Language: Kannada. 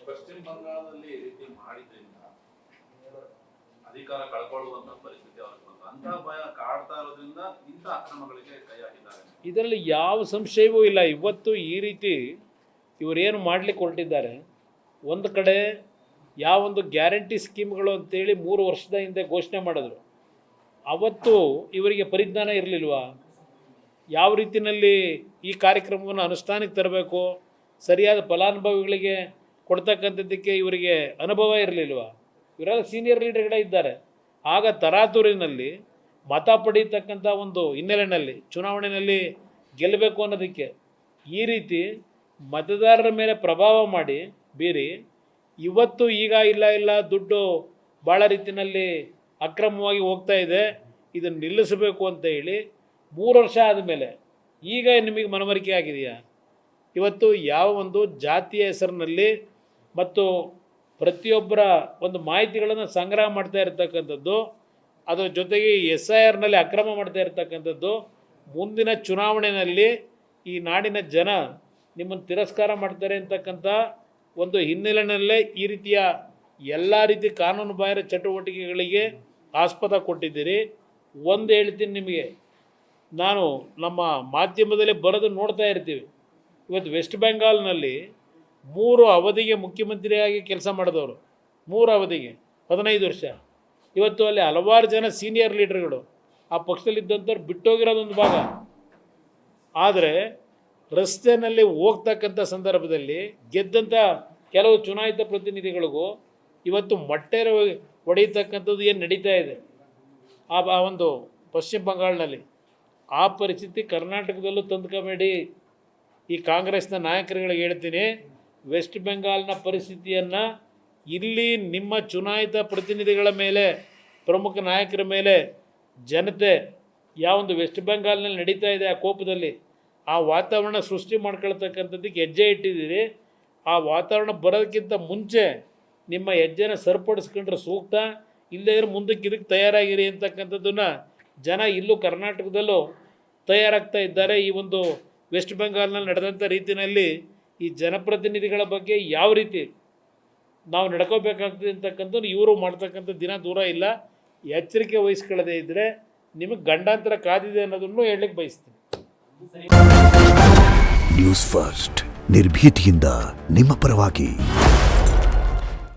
ಪಶ್ಚಿಮ ಬಂಗಾಳದಲ್ಲಿ ಈ ರೀತಿ ಮಾಡಿದ್ರಿಂದ ಅಧಿಕಾರ ಕಳ್ಕೊಳ್ಳುವಂತ ಪರಿಸ್ಥಿತಿ ಅವ್ರಿಗೆ ಬಂತು. ಅಂತಹ ಭಯ ಕಾಡ್ತಾ ಇರೋದ್ರಿಂದ ಇಂಥ ಅಕ್ರಮಗಳಿಗೆ ಕೈ ಹಾಕಿದ್ದಾರೆ. ಇದರಲ್ಲಿ ಯಾವ ಸಂಶಯವೂ ಇಲ್ಲ. ಇವತ್ತು ಈ ರೀತಿ ಇವರೇನು ಮಾಡಲಿಕ್ಕೆ ಹೊರಟಿದ್ದಾರೆ, ಒಂದು ಕಡೆ ಯಾವೊಂದು ಗ್ಯಾರಂಟಿ ಸ್ಕೀಮ್ಗಳು ಅಂತೇಳಿ 3 ವರ್ಷದ ಹಿಂದೆ ಘೋಷಣೆ ಮಾಡಿದ್ರು. ಅವತ್ತು ಇವರಿಗೆ ಪರಿಜ್ಞಾನ ಇರಲಿಲ್ವಾ? ಯಾವ ರೀತಿಯಲ್ಲಿ ಈ ಕಾರ್ಯಕ್ರಮವನ್ನು ಅನುಷ್ಠಾನಕ್ಕೆ ತರಬೇಕು, ಸರಿಯಾದ ಫಲಾನುಭವಿಗಳಿಗೆ ಕೊಡ್ತಕ್ಕಂಥದ್ದಕ್ಕೆ ಇವರಿಗೆ ಅನುಭವ ಇರಲಿಲ್ವಾ? ಇವರೆಲ್ಲ ಸೀನಿಯರ್ ಲೀಡರ್ಗಳೇ ಇದ್ದಾರೆ. ಆಗ ತರಾತುರಿನಲ್ಲಿ ಮತ ಪಡೀತಕ್ಕಂಥ ಒಂದು ಹಿನ್ನೆಲೆಯಲ್ಲಿ ಚುನಾವಣೆಯಲ್ಲಿ ಗೆಲ್ಲಬೇಕು ಅನ್ನೋದಕ್ಕೆ ಈ ರೀತಿ ಮತದಾರರ ಮೇಲೆ ಪ್ರಭಾವ ಮಾಡಿ ಬೀರಿ ಇವತ್ತು ಈಗ ಇಲ್ಲ ದುಡ್ಡು ಭಾಳ ರೀತಿಯಲ್ಲಿ ಅಕ್ರಮವಾಗಿ ಹೋಗ್ತಾ ಇದೆ, ಇದನ್ನು ನಿಲ್ಲಿಸಬೇಕು ಅಂತ ಹೇಳಿ 3 ವರ್ಷ ಆದಮೇಲೆ ಈಗ ನಿಮಗೆ ಮನವರಿಕೆ ಆಗಿದೆಯಾ? ಇವತ್ತು ಯಾವ ಒಂದು ಜಾತಿಯ ಹೆಸರಿನಲ್ಲಿ ಮತ್ತು ಪ್ರತಿಯೊಬ್ಬರ ಒಂದು ಮಾಹಿತಿಗಳನ್ನು ಸಂಗ್ರಹ ಮಾಡ್ತಾ ಇರತಕ್ಕಂಥದ್ದು, ಅದರ ಜೊತೆಗೆ SIRನಲ್ಲಿ ಅಕ್ರಮ ಮಾಡ್ತಾ ಇರತಕ್ಕಂಥದ್ದು, ಮುಂದಿನ ಚುನಾವಣೆಯಲ್ಲಿ ಈ ನಾಡಿನ ಜನ ನಿಮ್ಮನ್ನು ತಿರಸ್ಕಾರ ಮಾಡ್ತಾರೆ ಅಂತಕ್ಕಂಥ ಒಂದು ಹಿನ್ನೆಲೆಯಲ್ಲೇ ಈ ರೀತಿಯ ಎಲ್ಲ ರೀತಿ ಕಾನೂನು ಬಾಹಿರ ಚಟುವಟಿಕೆಗಳಿಗೆ ಆಸ್ಪದ ಕೊಟ್ಟಿದ್ದೀರಿ. ಒಂದು ಹೇಳ್ತೀನಿ ನಿಮಗೆ, ನಾನು ನಮ್ಮ ಮಾಧ್ಯಮದಲ್ಲಿ ಬರೋದು ನೋಡ್ತಾ ಇರ್ತೀವಿ. ಇವತ್ತು ವೆಸ್ಟ್ ಬೆಂಗಾಲ್ನಲ್ಲಿ 3 ಅವಧಿಗೆ ಮುಖ್ಯಮಂತ್ರಿಯಾಗಿ ಕೆಲಸ ಮಾಡಿದವರು, 3 ಅವಧಿಗೆ 15 ವರ್ಷ. ಇವತ್ತು ಅಲ್ಲಿ ಹಲವಾರು ಜನ ಸೀನಿಯರ್ ಲೀಡರ್ಗಳು ಆ ಪಕ್ಷದಲ್ಲಿದ್ದಂಥವ್ರು ಬಿಟ್ಟೋಗಿರೋದೊಂದು ಭಾಗ. ಆದರೆ ರಸ್ತೆಯಲ್ಲಿ ಹೋಗ್ತಕ್ಕಂಥ ಸಂದರ್ಭದಲ್ಲಿ ಗೆದ್ದಂಥ ಕೆಲವು ಚುನಾಯಿತ ಪ್ರತಿನಿಧಿಗಳಿಗೂ ಇವತ್ತು ಮೊಟ್ಟೆ ಹೊಡೆಯತಕ್ಕಂಥದ್ದು ಏನು ನಡೀತಾ ಇದೆ ಆ ಒಂದು ಪಶ್ಚಿಮ ಬಂಗಾಳನಲ್ಲಿ, ಆ ಪರಿಸ್ಥಿತಿ ಕರ್ನಾಟಕದಲ್ಲೂ ತಂದುಕೋಬೇಡಿ. ಈ ಕಾಂಗ್ರೆಸ್ನ ನಾಯಕರುಗಳಿಗೆ ಹೇಳ್ತೀನಿ, ವೆಸ್ಟ್ ಬೆಂಗಾಲ್ನ ಪರಿಸ್ಥಿತಿಯನ್ನು ಇಲ್ಲಿ ನಿಮ್ಮ ಚುನಾಯಿತ ಪ್ರತಿನಿಧಿಗಳ ಮೇಲೆ, ಪ್ರಮುಖ ನಾಯಕರ ಮೇಲೆ ಜನತೆ ಯಾವೊಂದು ವೆಸ್ಟ್ ಬೆಂಗಾಲ್ನಲ್ಲಿ ನಡೀತಾ ಇದೆ ಆ ಕೋಪದಲ್ಲಿ ಆ ವಾತಾವರಣ ಸೃಷ್ಟಿ ಮಾಡ್ಕೊಳ್ತಕ್ಕಂಥದ್ದಕ್ಕೆ ಹೆಜ್ಜೆ ಇಟ್ಟಿದ್ದೀರಿ. ಆ ವಾತಾವರಣ ಬರೋದಕ್ಕಿಂತ ಮುಂಚೆ ನಿಮ್ಮ ಹೆಜ್ಜೆನ ಸರಿಪಡಿಸ್ಕೊಂಡ್ರೆ ಸೂಕ್ತ. ಇಲ್ಲದೇ ಮುಂದಕ್ಕೆ ಇದಕ್ಕೆ ತಯಾರಾಗಿರಿ ಅಂತಕ್ಕಂಥದ್ದನ್ನು ಜನ ಇಲ್ಲೂ ಕರ್ನಾಟಕದಲ್ಲೂ ತಯಾರಾಗ್ತಾ ಇದ್ದಾರೆ. ಈ ಒಂದು ವೆಸ್ಟ್ ಬೆಂಗಾಲ್ನಲ್ಲಿ ನಡೆದಂಥ ರೀತಿಯಲ್ಲಿ ಈ ಜನಪ್ರತಿನಿಧಿಗಳ ಬಗ್ಗೆ ಯಾವ ರೀತಿ ನಾವು ನಡ್ಕೋಬೇಕಾಗ್ತದೆ ಅಂತಕ್ಕಂಥದ್ದು ಇವರು ಮಾಡ್ತಕ್ಕಂಥ ದಿನ ದೂರ ಇಲ್ಲ. ಎಚ್ಚರಿಕೆ ವಹಿಸ್ಕೊಳ್ಳದೇ ಇದ್ದರೆ ನಿಮಗೆ ಗಂಡಾಂತರ ಕಾದಿದೆ ಅನ್ನೋದನ್ನು ಹೇಳಲಿಕ್ಕೆ ಬಯಸ್ತೀನಿ. ನ್ಯೂಸ್ ಫಸ್ಟ್, ನಿರ್ಭೀತಿಯಿಂದ ನಿಮ್ಮ ಪರವಾಗಿ.